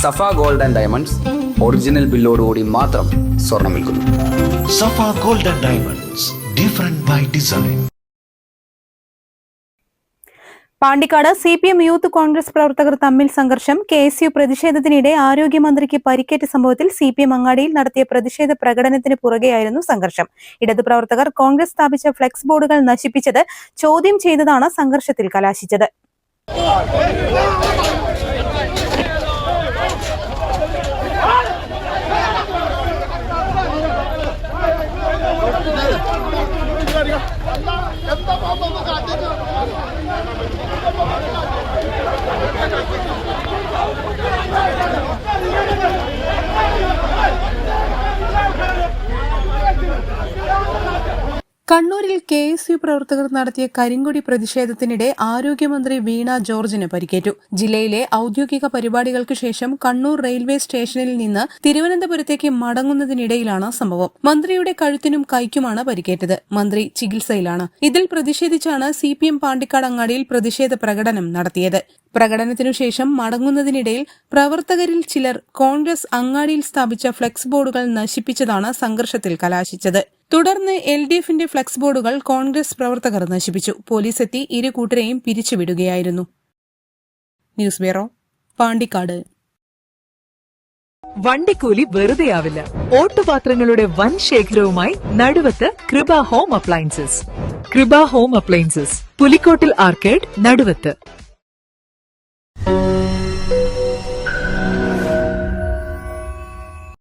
Safa gold and diamonds original ബില്ലോടുകൂടി മാത്രം സ്വർണം വിൽക്കുന്നു. Safa gold and diamonds, different by design. Pandikkad CPM youth Congress പ്രവർത്തകർ തമ്മിൽ സംഘർഷം. KSU പ്രതിഷേധത്തിനിടെ ആരോഗ്യമന്ത്രിക്ക് പരിക്കേറ്റ സംഭവത്തിൽ CPM അങ്ങാടിയിൽ നടത്തിയ പ്രതിഷേധ പ്രകടനത്തിന് പുറകെയായിരുന്നു സംഘർഷം. ഇടതു പ്രവർത്തകർ കോൺഗ്രസ് സ്ഥാപിച്ച ഫ്ലെക്സ് ബോർഡുകൾ നശിപ്പിച്ചത് ചോദ്യം ചെയ്തതാണ് സംഘർഷത്തിൽ കലാശിച്ചത്. കണ്ണൂരിൽ KSU പ്രവർത്തകർ നടത്തിയ കരിങ്കൊടി പ്രതിഷേധത്തിനിടെ ആരോഗ്യമന്ത്രി വീണ ജോർജിന് പരിക്കേറ്റു. ജില്ലയിലെ ഔദ്യോഗിക പരിപാടികൾക്ക് ശേഷം കണ്ണൂർ റെയിൽവേ സ്റ്റേഷനിൽ നിന്ന് തിരുവനന്തപുരത്തേക്ക് മടങ്ങുന്നതിനിടയിലാണ് സംഭവം. മന്ത്രിയുടെ കഴുത്തിനും കൈക്കുമാണ് പരിക്കേറ്റത്. മന്ത്രി ചികിത്സയിലാണ്. ഇതിൽ പ്രതിഷേധിച്ചാണ് CPM പാണ്ടിക്കാട് അങ്ങാടിയിൽ പ്രതിഷേധ പ്രകടനം നടത്തിയത്. പ്രകടനത്തിനുശേഷം മടങ്ങുന്നതിനിടയിൽ പ്രവർത്തകരിൽ ചിലർ കോൺഗ്രസ് അങ്ങാടിയിൽ സ്ഥാപിച്ച ഫ്ലെക്സ് ബോർഡുകൾ നശിപ്പിച്ചതാണ് സംഘർഷത്തിൽ കലാശിച്ചത്. തുടർന്ന് LDFന്റെ ഫ്ലെക്സ് ബോർഡുകൾ കോൺഗ്രസ് പ്രവർത്തകർ നശിപ്പിച്ചു. പോലീസ് എത്തി ഇരു കൂട്ടരെയും പിരിച്ചുവിടുകയായിരുന്നു. News bureau, Pandikkad. വണ്ടിക്കൂലി വെറുതെയാവില്ല. ഓട്ടുപാത്രങ്ങളുടെ വൻ ശേഖരവുമായി Naduvath Kripa home appliances. Kripa home appliances, Pulikkottil arcade, നടുവത്ത്.